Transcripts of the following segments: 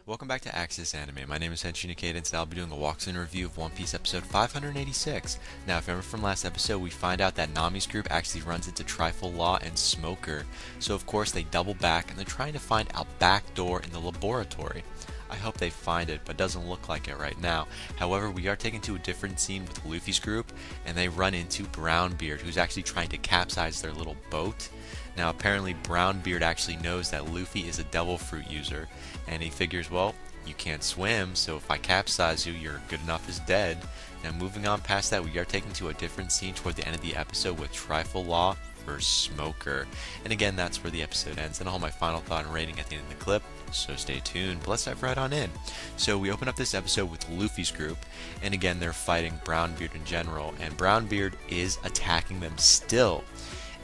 Welcome back to Axis Anime. My name is Henshin Ikeda, and today I'll be doing a walkthrough review of One Piece episode 586. Now, if you remember from last episode, we find out that Nami's group actually runs into Trifle Law and Smoker. So, of course, they double back, and they're trying to find a back door in the laboratory. I hope they find it, but it doesn't look like it right now. However, we are taken to a different scene with Luffy's group, and they run into Brownbeard, who's actually trying to capsize their little boat. Now, apparently, Brownbeard actually knows that Luffy is a devil fruit user, and he figures, well, you can't swim, so if I capsize you, you're good enough as dead. Now, moving on past that, we are taken to a different scene toward the end of the episode with Trifle Law versus Smoker. And again, that's where the episode ends, and I'll hold my final thought and rating at the end of the clip, so stay tuned. But let's dive right on in. So we open up this episode with Luffy's group, and again, they're fighting Brownbeard in general, and Brownbeard is attacking them still.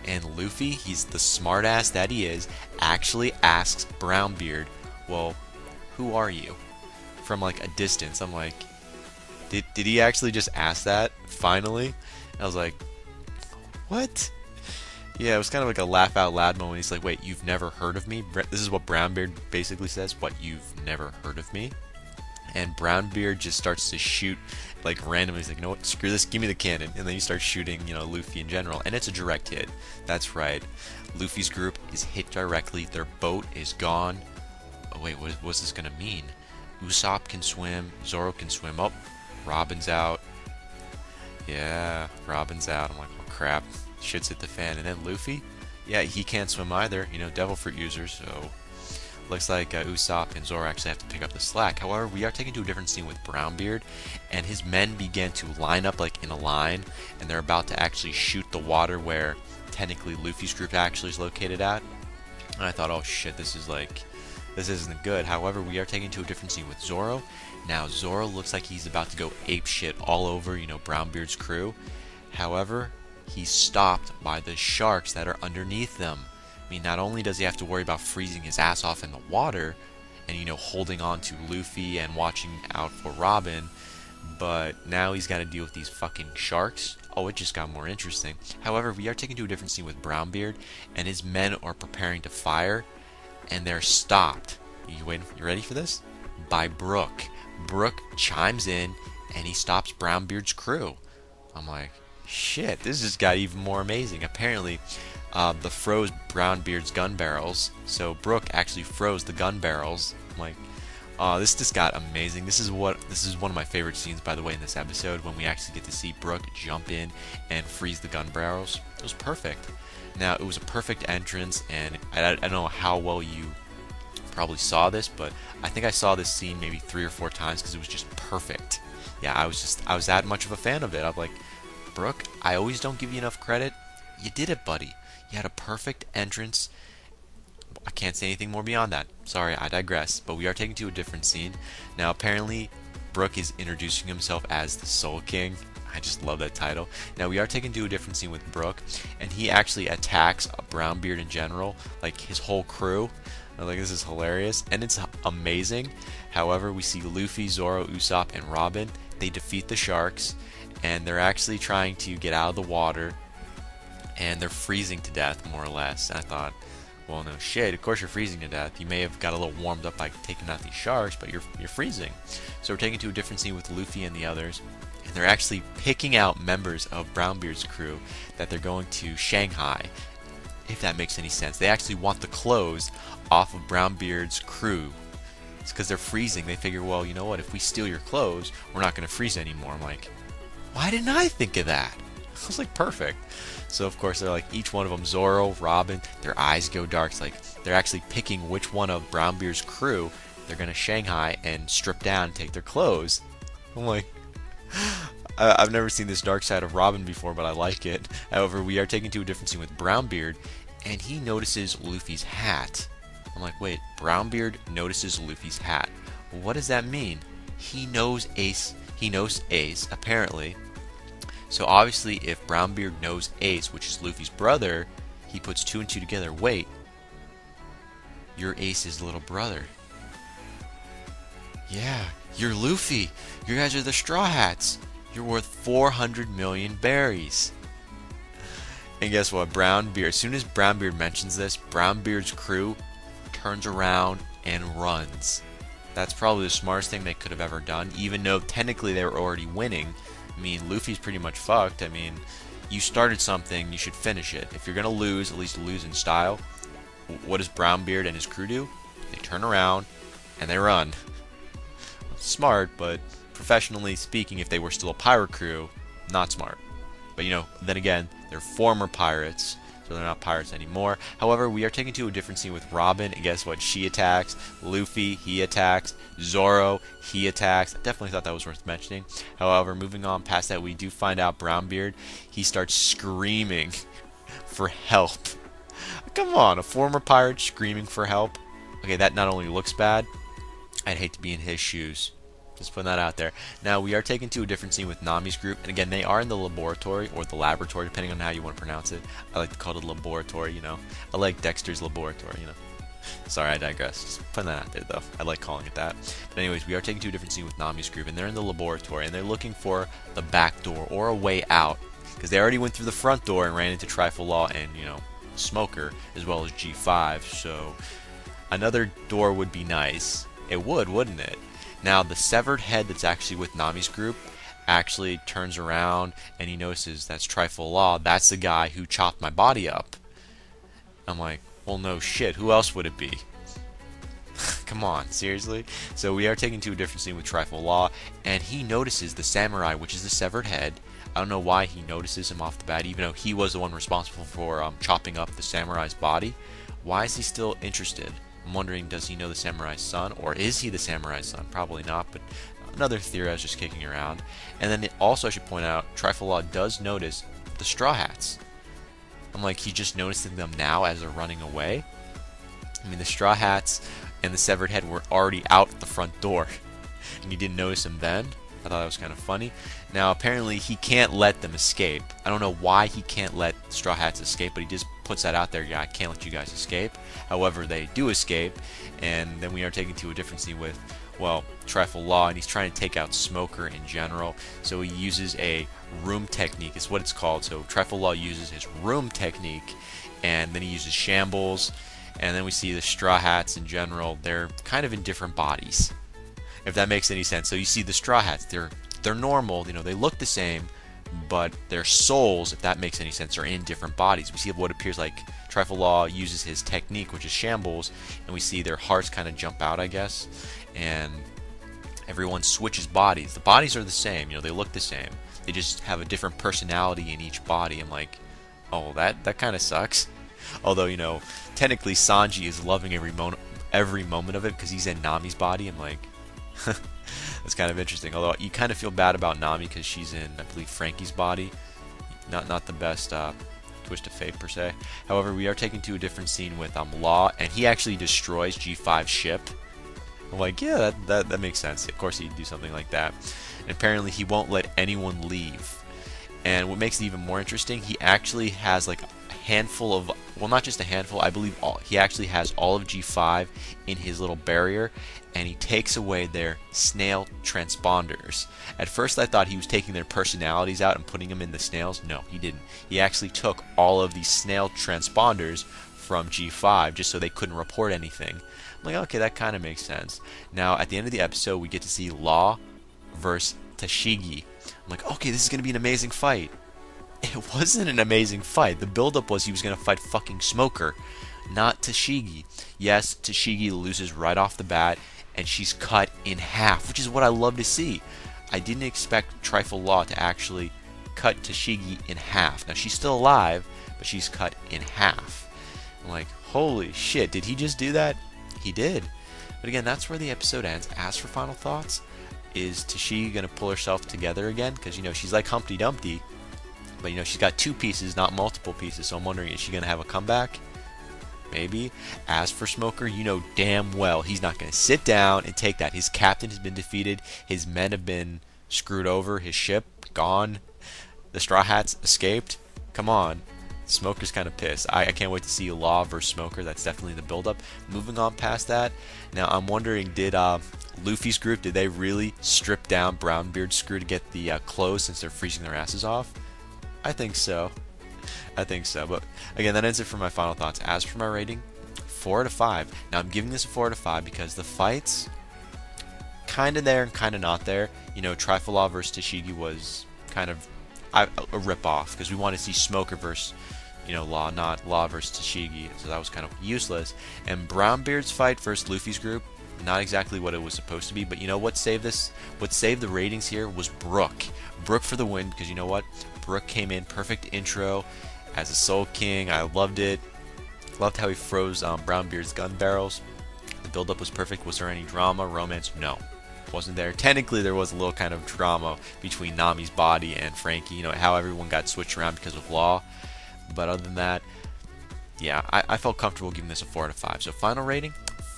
And Luffy, he's the smartass that he is, actually asks Brownbeard, well, who are you? From like a distance. I'm like, did he actually just ask that? Finally? I was like, what? Yeah, it was kind of like a laugh out loud moment. He's like, wait, you've never heard of me? This is what Brownbeard basically says. What, you've never heard of me? And Brownbeard just starts to shoot like randomly. He's like, you know what, screw this, give me the cannon. And then he starts shooting, Luffy in general. And it's a direct hit. That's right. Luffy's group is hit directly. Their boat is gone. Oh wait, what's this gonna mean? Usopp can swim, Zoro can swim. Oh, Robin's out. Yeah, Robin's out. I'm like, oh crap, shit's hit the fan. And then Luffy, yeah, he can't swim either. Devil fruit user, so looks like Usopp and Zoro actually have to pick up the slack. However, we are taken to a different scene with Brownbeard, and his men begin to line up like in a line, and they're about to actually shoot the water where technically Luffy's group actually is located at. And I thought, oh shit, this isn't good. However, we are taken to a different scene with Zoro. Now, Zoro looks like he's about to go ape shit all over, Brownbeard's crew. However, he's stopped by the sharks that are underneath them. I mean, not only does he have to worry about freezing his ass off in the water and, holding on to Luffy and watching out for Robin, but now he's got to deal with these fucking sharks. Oh, it just got more interesting. However, we are taken to a different scene with Brownbeard, and his men are preparing to fire, and they're stopped. You ready for this? By Brook. Brook chimes in, and he stops Brownbeard's crew. I'm like, shit, this just got even more amazing. Apparently, the froze Brownbeard's gun barrels, so Brook actually froze the gun barrels. I'm like, oh, this just got amazing. This is one of my favorite scenes, by the way, in this episode, when we actually get to see Brook jump in and freeze the gun barrels. It was perfect. Now, it was a perfect entrance, and I don't know how well you probably saw this, but I think I saw this scene maybe 3 or 4 times because it was just perfect. Yeah, I was that much of a fan of it. I'm like, Brook, I always don't give you enough credit. You did it, buddy. You had a perfect entrance. I can't say anything more beyond that. Sorry, I digress. But we are taken to a different scene. Now, apparently, Brook is introducing himself as the Soul King. I just love that title. Now, we are taken to a different scene with Brook, and he actually attacks Brownbeard in general, like his whole crew. I'm like, this is hilarious, and it's amazing. However, we see Luffy, Zoro, Usopp, and Robin. They defeat the sharks, and they're actually trying to get out of the water, and they're freezing to death, more or less. And I thought, well, no shit, of course you're freezing to death. You may have got a little warmed up by taking out these sharks, but you're freezing. So we're taken to a different scene with Luffy and the others, and they're actually picking out members of Brownbeard's crew that they're going to Shanghai, if that makes any sense. They actually want the clothes off of Brownbeard's crew. It's because they're freezing. They figure, well, you know what, if we steal your clothes, we're not going to freeze anymore. I'm like, why didn't I think of that? I was like, perfect. So of course they're like, each one of them, Zoro, Robin, their eyes go dark. It's like they're actually picking which one of Brownbeard's crew they're gonna Shanghai and strip down and take their clothes. I'm like, I've never seen this dark side of Robin before, but I like it. However, we are taken to a different scene with Brownbeard, and he notices Luffy's hat. I'm like, wait, Brownbeard notices Luffy's hat. Well, what does that mean? He knows Ace. He knows Ace, apparently. So obviously, if Brownbeard knows Ace, which is Luffy's brother, he puts 2 and 2 together. Wait, you're Ace's little brother. Yeah, you're Luffy. You guys are the Straw Hats. You're worth 400 million berries. And guess what? Brownbeard, as soon as Brownbeard mentions this, Brownbeard's crew turns around and runs. That's probably the smartest thing they could have ever done, even though technically they were already winning. I mean, Luffy's pretty much fucked. I mean, you started something, you should finish it. If you're gonna lose, at least lose in style. What does Brownbeard and his crew do? They turn around and they run. Smart, but professionally speaking, if they were still a pirate crew, not smart. But then again, they're former pirates, so they're not pirates anymore. However, we are taken to a different scene with Robin, and guess what? She attacks. Luffy, he attacks. Zoro, he attacks. I definitely thought that was worth mentioning. However, moving on past that, we do find out Brownbeard, he starts screaming for help. Come on, a former pirate screaming for help? Okay, that not only looks bad, I'd hate to be in his shoes. Just putting that out there. Now, we are taken to a different scene with Nami's group. And again, they are in the laboratory, or the laboratory, depending on how you want to pronounce it. I like to call it a laboratory, I like Dexter's laboratory, Sorry, I digress. Just putting that out there, though. I like calling it that. But anyways, we are taken to a different scene with Nami's group. And they're in the laboratory, and they're looking for the back door, or a way out. Because they already went through the front door and ran into Trifle Law and, Smoker, as well as G5. So, another door would be nice. It would, wouldn't it? Now, the severed head that's actually with Nami's group actually turns around and he notices that's Trifle Law. That's the guy who chopped my body up. I'm like, well, no shit. Who else would it be? Come on, seriously? So we are taken to a different scene with Trifle Law, and he notices the samurai, which is the severed head. I don't know why he notices him off the bat, even though he was the one responsible for chopping up the samurai's body. Why is he still interested? I'm wondering, does he know the samurai's son, or is he the samurai's son? Probably not, but another theory I was just kicking around. And then also, I should point out, Trifle Law does notice the Straw Hats. I'm like, he's just noticing them now as they're running away? I mean, the Straw Hats and the severed head were already out the front door, and he didn't notice them then. I thought that was kind of funny. Now, apparently, he can't let them escape. I don't know why he can't let Straw Hats escape, but he just puts that out there. Yeah, I can't let you guys escape. However, they do escape, and then we are taken to a different scene with, well, Trifle Law, and he's trying to take out Smoker in general. So he uses a room technique, is what it's called. So Trifle Law uses his room technique, and then he uses Shambles, and then we see the Straw Hats in general. They're kind of in different bodies, if that makes any sense. So you see the Straw Hats, they're normal, they look the same, but their souls, if that makes any sense, are in different bodies. We see what appears like Trifle Law uses his technique, which is Shambles, and we see their hearts kind of jump out, I guess, and everyone switches bodies. The bodies are the same, they look the same. They just have a different personality in each body. I'm like, oh, that kind of sucks. Although, technically Sanji is loving every moment of it because he's in Nami's body. I'm like, that's kind of interesting. Although you kind of feel bad about Nami because she's in, I believe, Frankie's body. Not the best twist of fate per se. However, we are taken to a different scene with Law, and he actually destroys G5's ship. I'm like, yeah, that makes sense. Of course he'd do something like that. And apparently he won't let anyone leave. And what makes it even more interesting, he actually has like a handful of, well, not just a handful, I believe he actually has all of G5 in his little barrier, and he takes away their snail transponders. At first I thought he was taking their personalities out and putting them in the snails. No, he didn't. He actually took all of these snail transponders from G5 just so they couldn't report anything. I'm like, okay, that kind of makes sense. Now, at the end of the episode, we get to see Law versus Tashigi. I'm like, okay, this is going to be an amazing fight. It wasn't an amazing fight. The buildup was he was going to fight fucking Smoker, not Tashigi. Yes, Tashigi loses right off the bat, and she's cut in half, which is what I love to see. I didn't expect Trifle Law to actually cut Tashigi in half. Now, she's still alive, but she's cut in half. I'm like, holy shit, did he just do that? He did. But again, that's where the episode ends. As for final thoughts, is Tashigi going to pull herself together again? Because, she's like Humpty Dumpty, but, she's got two pieces, not multiple pieces. So I'm wondering, is she going to have a comeback? Maybe. As for Smoker, you know damn well he's not going to sit down and take that. His captain has been defeated. His men have been screwed over. His ship gone. The Straw Hats escaped. Come on. Smoker's kind of pissed. I can't wait to see Law versus Smoker. That's definitely the build-up. Moving on past that, now I'm wondering, did Luffy's group, did they really strip down Brownbeard's crew to get the clothes since they're freezing their asses off? I think so. But again, that ends it for my final thoughts. As for my rating, 4 out of 5. Now I'm giving this a 4 out of 5 because the fights, kind of there and kind of not there. You know, Trifle Law versus Tashigi was kind of a rip-off, because we wanted to see Smoker versus, you know, Law, not Law versus Tashigi, so that was kind of useless. And Brownbeard's fight versus Luffy's group, not exactly what it was supposed to be, but you know what saved this? What saved the ratings here was Brook. Brook for the win, because you know what? Brook came in, perfect intro as a Soul King. I loved it. Loved how he froze Brownbeard's gun barrels. The build-up was perfect. Was there any drama, romance? No. Wasn't there. Technically, there was a little kind of drama between Nami's body and Frankie. You know, how everyone got switched around because of Law. But other than that, yeah, I felt comfortable giving this a 4 out of 5. So final rating,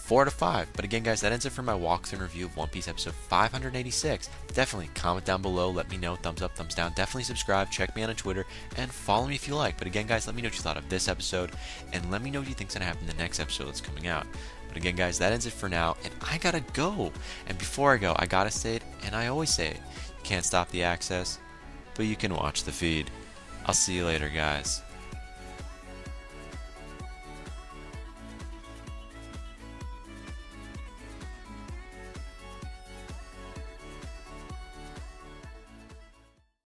4 out of 5. But again, guys, that ends it for my walkthrough and review of One Piece episode 586. Definitely comment down below. Let me know. Thumbs up, thumbs down. Definitely subscribe. Check me out on Twitter. And follow me if you like. But again, guys, let me know what you thought of this episode. And let me know what you think's going to happen in the next episode that's coming out. But again, guys, that ends it for now. And I gotta go. And before I go, I gotta say it. And I always say it. You can't stop the access, but you can watch the feed. I'll see you later, guys.